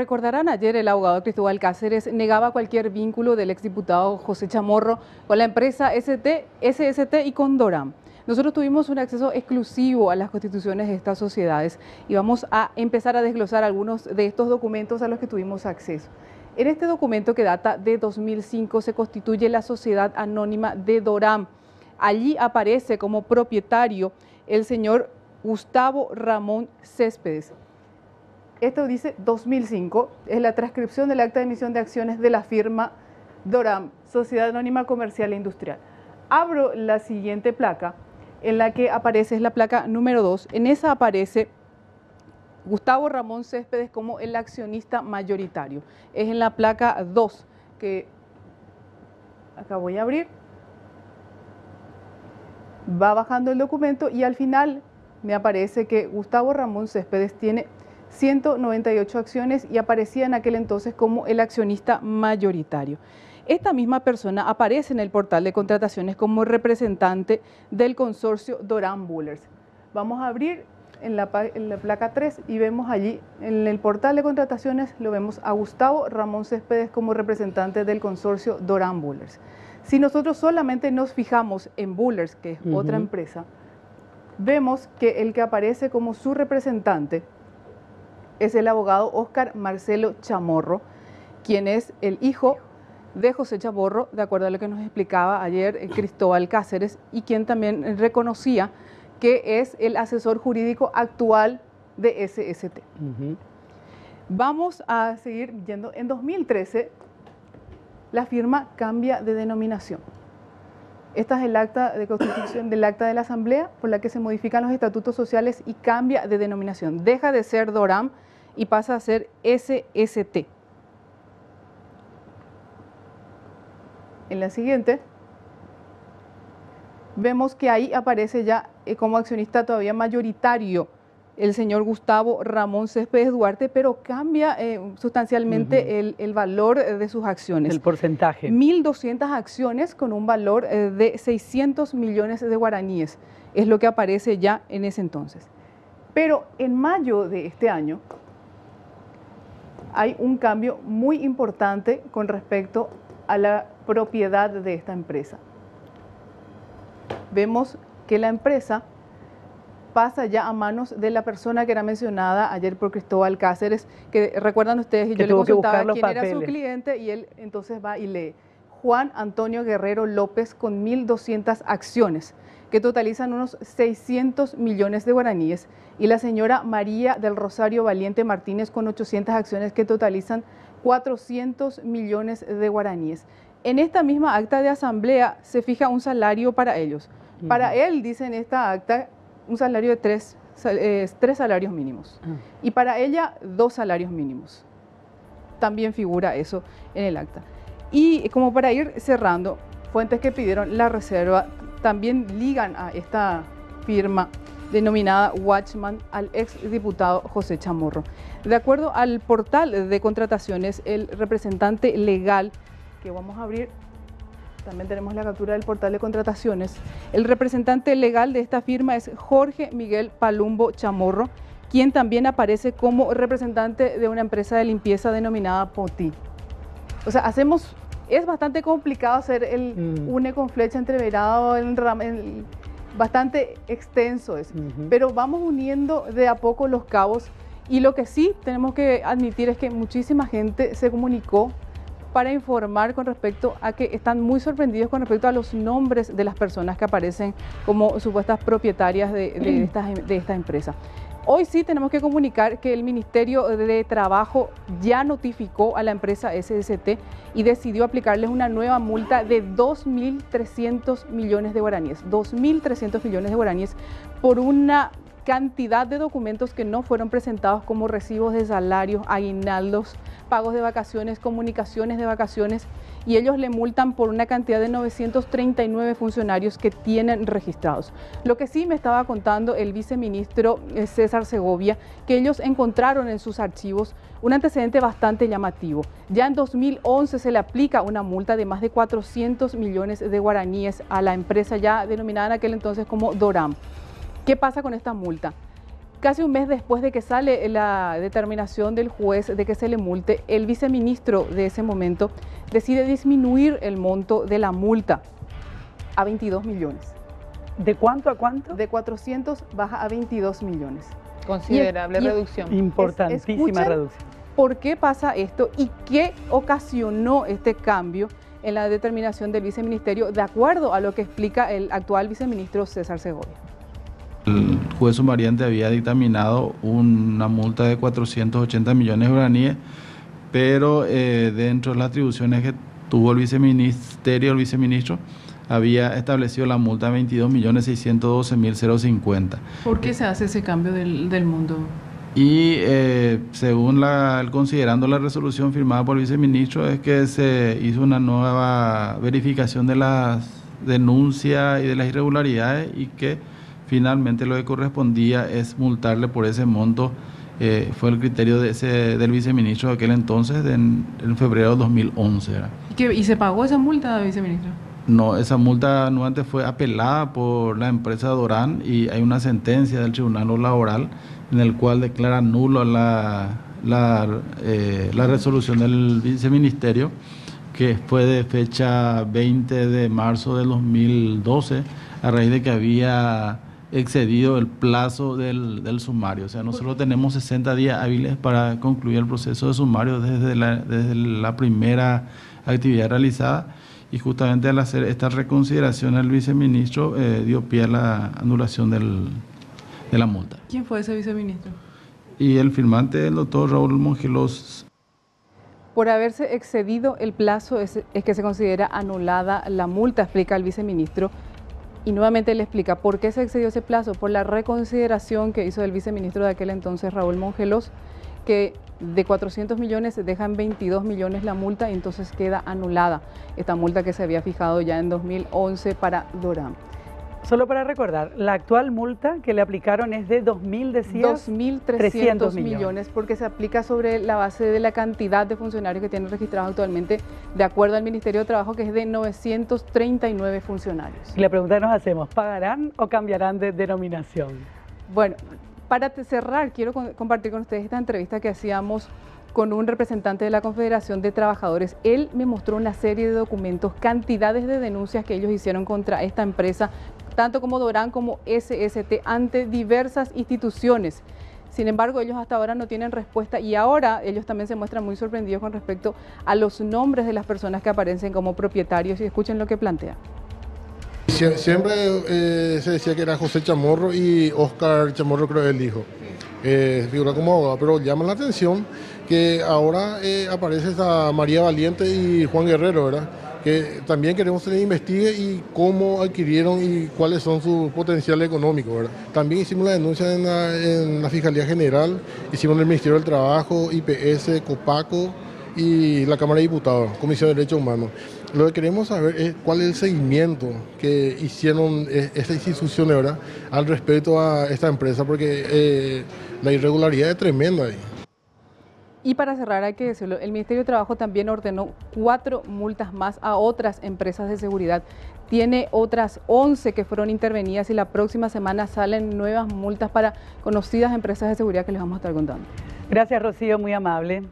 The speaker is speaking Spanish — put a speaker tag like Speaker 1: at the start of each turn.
Speaker 1: recordarán, ayer el abogado Cristóbal Cáceres negaba cualquier vínculo del exdiputado José Chamorro con la empresa SST y con Doram. Nosotros tuvimos un acceso exclusivo a las constituciones de estas sociedades y vamos a empezar a desglosar algunos de estos documentos a los que tuvimos acceso. En este documento, que data de 2005, se constituye la Sociedad Anónima de Doram. Allí aparece como propietario el señor Gustavo Ramón Céspedes. Esto dice 2005, es la transcripción del acta de emisión de acciones de la firma Doram, Sociedad Anónima Comercial e Industrial. Abro la siguiente placa, en la que aparece, es la placa número 2, en esa aparece Gustavo Ramón Céspedes como el accionista mayoritario. Es en la placa 2, que acá voy a abrir, va bajando el documento y al final me aparece que Gustavo Ramón Céspedes tiene 198 acciones y aparecía en aquel entonces como el accionista mayoritario. Esta misma persona aparece en el portal de contrataciones como representante del consorcio Doram Bullers. Vamos a abrir en la placa 3 y vemos allí, en el portal de contrataciones, lo vemos a Gustavo Ramón Céspedes como representante del consorcio Doram Bullers. Si nosotros solamente nos fijamos en Bullers, que es otra empresa, vemos que el que aparece como su representante es el abogado Óscar Marcelo Chamorro, quien es el hijo de José Chamorro, de acuerdo a lo que nos explicaba ayer Cristóbal Cáceres, y quien también reconocía que es el asesor jurídico actual de SST. Vamos a seguir yendo. En 2013, la firma cambia de denominación. Esta es el acta de constitución del acta de la Asamblea, por la que se modifican los estatutos sociales y cambia de denominación. Deja de ser Doram y pasa a ser SST. En la siguiente, vemos que ahí aparece ya como accionista todavía mayoritario el señor Gustavo Ramón Céspedes Duarte, pero cambia sustancialmente el valor de sus acciones.
Speaker 2: El porcentaje.
Speaker 1: 1.200 acciones con un valor de 600 millones de guaraníes, es lo que aparece ya en ese entonces. Pero en mayo de este año hay un cambio muy importante con respecto a la propiedad de esta empresa. Vemos que la empresa pasa ya a manos de la persona que era mencionada ayer por Cristóbal Cáceres, que recuerdan ustedes, y yo le consultaba quién era su cliente, y él entonces va y lee Juan Antonio Guerrero López con 1.200 acciones, que totalizan unos 600 millones de guaraníes, y la señora María del Rosario Valiente Martínez con 800 acciones que totalizan 400 millones de guaraníes. En esta misma acta de asamblea se fija un salario para ellos. Para él, dice en esta acta, un salario de tres salarios mínimos. Y para ella, 2 salarios mínimos. También figura eso en el acta. Y como para ir cerrando, fuentes que pidieron la reserva también ligan a esta firma denominada Watchman al exdiputado José Chamorro. De acuerdo al portal de contrataciones, el representante legal, que vamos a abrir, también tenemos la captura del portal de contrataciones, el representante legal de esta firma es Jorge Miguel Palumbo Chamorro, quien también aparece como representante de una empresa de limpieza denominada Poti. O sea, es bastante complicado hacer el une con flecha entreverado, bastante extenso es, pero vamos uniendo de a poco los cabos, y lo que sí tenemos que admitir es que muchísima gente se comunicó para informar con respecto a que están muy sorprendidos con respecto a los nombres de las personas que aparecen como supuestas propietarias de esta empresa. Hoy sí tenemos que comunicar que el Ministerio de Trabajo ya notificó a la empresa SST y decidió aplicarles una nueva multa de 2.300 millones de guaraníes. 2.300 millones de guaraníes por una cantidad de documentos que no fueron presentados, como recibos de salarios, aguinaldos, pagos de vacaciones, comunicaciones de vacaciones, y ellos le multan por una cantidad de 939 funcionarios que tienen registrados. Lo que sí me estaba contando el viceministro César Segovia, que ellos encontraron en sus archivos un antecedente bastante llamativo. Ya en 2011 se le aplica una multa de más de 400 millones de guaraníes a la empresa ya denominada en aquel entonces como Doram. ¿Qué pasa con esta multa? casi un mes después de que sale la determinación del juez de que se le multe, el viceministro de ese momento decide disminuir el monto de la multa a 22 millones.
Speaker 2: ¿De cuánto a cuánto?
Speaker 1: De 400 baja a 22 millones.
Speaker 3: Considerable reducción.
Speaker 2: Importantísima reducción.
Speaker 1: ¿Por qué pasa esto y qué ocasionó este cambio en la determinación del viceministerio, de acuerdo a lo que explica el actual viceministro César Segovia?
Speaker 4: El juez sumariante había dictaminado una multa de 480 millones de guaraníes, pero dentro de las atribuciones que tuvo el viceministro, había establecido la multa de 22.612.050.
Speaker 1: ¿Por qué se hace ese cambio del monto?
Speaker 4: Y según considerando la resolución firmada por el viceministro, es que se hizo una nueva verificación de las denuncias y de las irregularidades, y que finalmente lo que correspondía es multarle por ese monto. Fue el criterio del viceministro de aquel entonces, en febrero de 2011.
Speaker 1: ¿Y se pagó esa multa, viceministro?
Speaker 4: No, esa multa nuevamente fue apelada por la empresa Dorán, y hay una sentencia del Tribunal Laboral en el cual declara nulo la resolución del viceministerio, que fue de fecha 20 de marzo del 2012, a raíz de que había excedido el plazo del sumario. O sea, nosotros tenemos 60 días hábiles para concluir el proceso de sumario desde la primera actividad realizada, y justamente al hacer esta reconsideración el viceministro dio pie a la anulación de la multa.
Speaker 1: ¿Quién fue ese viceministro?
Speaker 4: Y el firmante, el doctor Raúl Mongelos.
Speaker 1: Por haberse excedido el plazo es que se considera anulada la multa, explica el viceministro. Y nuevamente le explica por qué se excedió ese plazo: por la reconsideración que hizo el viceministro de aquel entonces, Raúl Mongelos, que de 400 millones dejan 22 millones la multa, y entonces queda anulada esta multa que se había fijado ya en 2011 para Dorán.
Speaker 2: Solo para recordar, la actual multa que le aplicaron es de
Speaker 1: 2.300 millones, porque se aplica sobre la base de la cantidad de funcionarios que tienen registrados actualmente, de acuerdo al Ministerio de Trabajo, que es de 939 funcionarios.
Speaker 2: Y la pregunta que nos hacemos: ¿pagarán o cambiarán de denominación?
Speaker 1: Bueno, para cerrar, quiero compartir con ustedes esta entrevista que hacíamos con un representante de la Confederación de Trabajadores. Él me mostró una serie de documentos, cantidades de denuncias que ellos hicieron contra esta empresa, tanto como Dorán como SST, ante diversas instituciones. Sin embargo, ellos hasta ahora no tienen respuesta, y ahora ellos también se muestran muy sorprendidos con respecto a los nombres de las personas que aparecen como propietarios, y escuchen lo que plantea.
Speaker 5: Siempre se decía que era José Chamorro y Oscar Chamorro, creo que él dijo. Figura como abogado, pero llama la atención que ahora aparece esta María Valiente y Juan Guerrero, ¿verdad? Que también queremos que se investigue y cómo adquirieron y cuáles son sus potenciales económicos, ¿verdad? También hicimos la denuncia en la Fiscalía General, hicimos en el Ministerio del Trabajo, IPS, Copaco y la Cámara de Diputados, Comisión de Derechos Humanos. Lo que queremos saber es cuál es el seguimiento que hicieron estas instituciones, ¿verdad?, al respecto a esta empresa, porque la irregularidad es tremenda ahí.
Speaker 1: Y para cerrar, hay que decirlo, el Ministerio de Trabajo también ordenó 4 multas más a otras empresas de seguridad. Tiene otras 11 que fueron intervenidas, y la próxima semana salen nuevas multas para conocidas empresas de seguridad que les vamos a estar contando.
Speaker 2: Gracias, Rocío, muy amable.